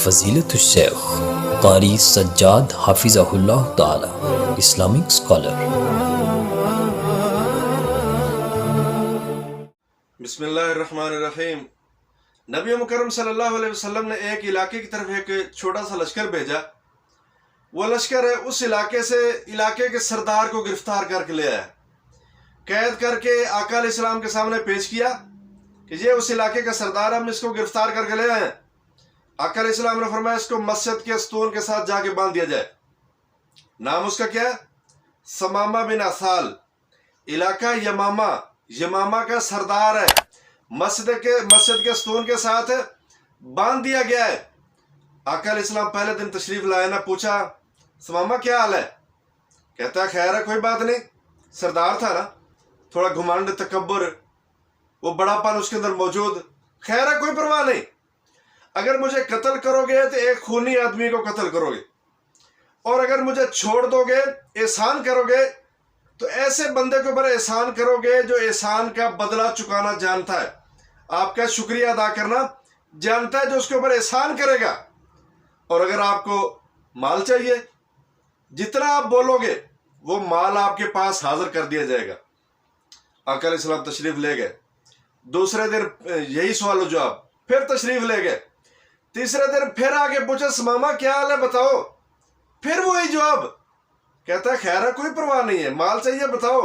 فضیلت الشیخ قاری سجاد حافظہ اللہ تعالی اسلامک اسکالر۔ بسم اللہ الرحمن الرحیم۔ نبی مکرم صلی اللہ علیہ وسلم نے ایک علاقے کی طرف ایک چھوٹا سا لشکر بھیجا۔ وہ لشکر اس علاقے کے سردار کو گرفتار کر کے لے آیا، قید کر کے آقا علیہ السلام کے سامنے پیش کیا کہ یہ اس علاقے کا سردار، ہم اس کو گرفتار کر کے لے آئے ہیں۔ آقا علیہ السلام نے فرمایا اس کو مسجد کے ستون کے ساتھ جا کے باندھ دیا جائے۔ نام اس کا کیا ہے؟ ثمامہ بن اسال، علاقہ یمامہ کا سردار ہے۔ مسجد کے ستون کے ساتھ باندھ دیا گیا ہے۔ آقا علیہ السلام پہلے دن تشریف لائے نہ، پوچھا ثمامہ کیا حال ہے؟ کہتا ہے خیر ہے، کوئی بات نہیں۔ سردار تھا نا، تھوڑا گھمنڈ تکبر، وہ بڑا پن اس کے اندر موجود۔ خیر ہے، کوئی پرواہ نہیں، اگر مجھے قتل کرو گے تو ایک خونی آدمی کو قتل کرو گے، اور اگر مجھے چھوڑ دو گے، احسان کرو گے، تو ایسے بندے کے اوپر احسان کرو گے جو احسان کا بدلہ چکانا جانتا ہے، آپ کا شکریہ ادا کرنا جانتا ہے، جو اس کے اوپر احسان کرے گا۔ اور اگر آپ کو مال چاہیے، جتنا آپ بولو گے وہ مال آپ کے پاس حاضر کر دیا جائے گا۔ آقا علیہ السلام تشریف لے گئے۔ دوسرے دن یہی سوال و جواب، پھر تشریف لے گئے۔ تیسرے دن پھر آگے پوچھا ثمامہ کیا حال ہے بتاؤ، پھر وہی جواب۔ کہتا ہے خیر ہے، کوئی پرواہ نہیں ہے، مال چاہیے بتاؤ،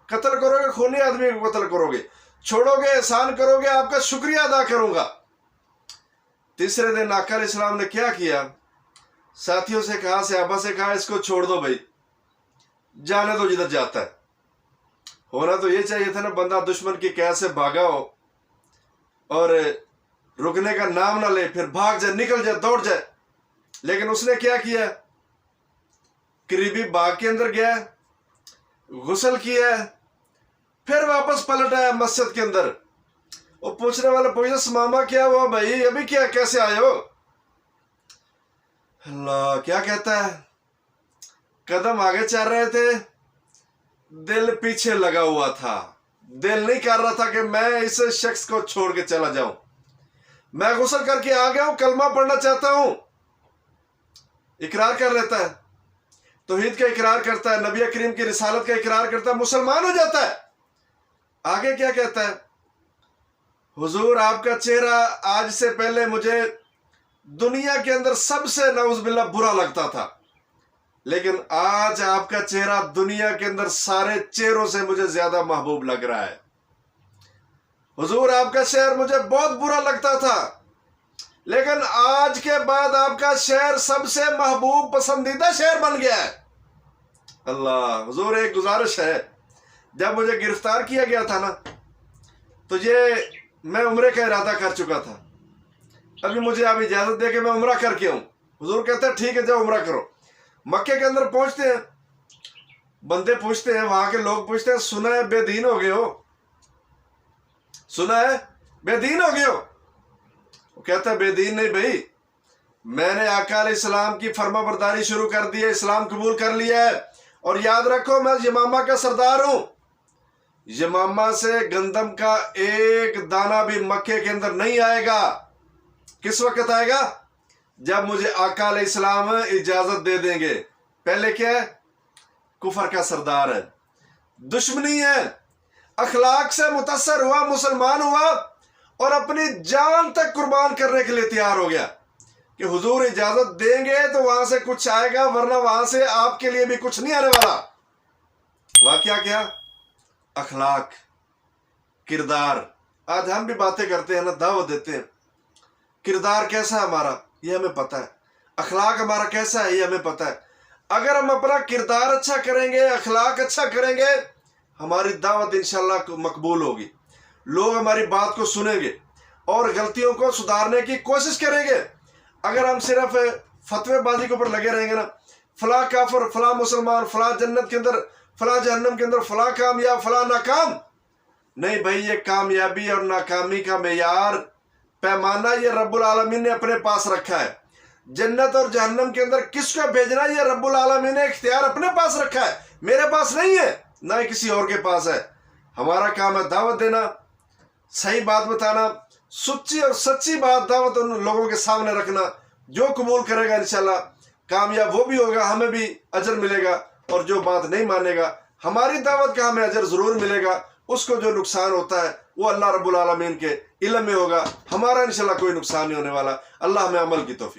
قتل کرو گے خونی آدمی کو قتل کرو گے، چھوڑو گے احسان کرو گے، آپ کا شکریہ ادا کروں گا۔ تیسرے دن آقا علیہ السلام نے کیا کیا؟ ساتھیوں سے کہا، صحابہ سے کہا اس کو چھوڑ دو بھائی، جانے دو جدھر جاتا ہے۔ ہونا تو یہ چاہیے تھا نا، بندہ دشمن کی قید سے بھاگا ہو اور رکنے کا نام نہ لے، پھر بھاگ جائے، نکل جائے، دوڑ جائے۔ لیکن اس نے کیا کیا؟ قریبی باغ کے اندر گیا، غسل کیا، پھر واپس پلٹ آیا مسجد کے اندر۔ وہ پوچھنے والا پوچھا ثمامہ کیا ہوا بھائی، ابھی کیا، کیسے آئے ہو؟ اللہ کیا کہتا ہے، قدم آگے چل رہے تھے، دل پیچھے لگا ہوا تھا، دل نہیں کر رہا تھا کہ میں اس شخص کو چھوڑ کے چلا جاؤں، میں غسل کر کے آ گیا ہوں، کلمہ پڑھنا چاہتا ہوں۔ اقرار کر لیتا ہے، توحید کا اقرار کرتا ہے، نبی کریم کی رسالت کا اقرار کرتا ہے، مسلمان ہو جاتا ہے۔ آگے کیا کہتا ہے؟ حضور آپ کا چہرہ آج سے پہلے مجھے دنیا کے اندر سب سے نعوذ باللہ برا لگتا تھا، لیکن آج آپ کا چہرہ دنیا کے اندر سارے چہروں سے مجھے زیادہ محبوب لگ رہا ہے۔ حضور آپ کا شہر مجھے بہت برا لگتا تھا، لیکن آج کے بعد آپ کا شہر سب سے محبوب پسندیدہ شہر بن گیا ہے۔ اللہ حضور ایک گزارش ہے، جب مجھے گرفتار کیا گیا تھا نا، تو میں عمرے کا ارادہ کر چکا تھا، ابھی مجھے آپ اجازت دے کہ میں عمرہ کر کے ہوں۔ حضور کہتے ہیں ٹھیک ہے جاؤ عمرہ کرو۔ مکے کے اندر پہنچتے ہیں، بندے پوچھتے ہیں، وہاں کے لوگ پوچھتے ہیں سنا ہے بے دین ہو گئے ہو، سنا ہے بے دین ہو گئے ہو؟ وہ کہتا ہے بے دین نہیں بھائی، میں نے آقا علیہ السلام کی فرما برداری شروع کر دی ہے، اسلام قبول کر لیا ہے، اور یاد رکھو میں یمامہ کا سردار ہوں۔ یمامہ سے گندم کا ایک دانہ بھی مکے کے اندر نہیں آئے گا۔ کس وقت آئے گا؟ جب مجھے آقا علیہ السلام اجازت دے دیں گے۔ پہلے کیا ہے؟ کفر کا سردار ہے، دشمنی ہے، اخلاق سے متاثر ہوا، مسلمان ہوا، اور اپنی جان تک قربان کرنے کے لیے تیار ہو گیا کہ حضور اجازت دیں گے تو وہاں سے کچھ آئے گا، ورنہ وہاں سے آپ کے لیے بھی کچھ نہیں آنے والا۔ واقعہ کیا؟ اخلاق، کردار۔ آج ہم بھی باتیں کرتے ہیں نا، دعوت دیتے ہیں، کردار کیسا ہے ہمارا یہ ہمیں پتہ ہے، اخلاق ہمارا کیسا ہے یہ ہمیں پتہ ہے۔ اگر ہم اپنا کردار اچھا کریں گے، اخلاق اچھا کریں گے، ہماری دعوت انشاءاللہ مقبول ہوگی، لوگ ہماری بات کو سنیں گے اور غلطیوں کو سدھارنے کی کوشش کریں گے۔ اگر ہم صرف فتوی بازی کے اوپر لگے رہیں گے نا، فلاں کافر، فلاں مسلمان، فلاں جنت کے اندر، فلاں جہنم کے اندر، فلاں کامیاب، فلاں ناکام، نہیں بھائی، یہ کامیابی اور ناکامی کا معیار، پیمانہ یہ رب العالمین نے اپنے پاس رکھا ہے۔ جنت اور جہنم کے اندر کس کو بھیجنا یہ رب العالمین نے اختیار اپنے پاس رکھا ہے، میرے پاس نہیں ہے، نہ ہی کسی اور کے پاس ہے۔ ہمارا کام ہے دعوت دینا، صحیح بات بتانا، سچی اور سچی بات دعوت ان لوگوں کے سامنے رکھنا، جو قبول کرے گا انشاءاللہ کامیاب وہ بھی ہوگا، ہمیں بھی اجر ملے گا، اور جو بات نہیں مانے گا ہماری دعوت کا ہمیں اجر ضرور ملے گا، اس کو جو نقصان ہوتا ہے وہ اللہ رب العالمین کے علم میں ہوگا، ہمارا انشاءاللہ کوئی نقصان نہیں ہونے والا۔ اللہ ہمیں عمل کی توفیق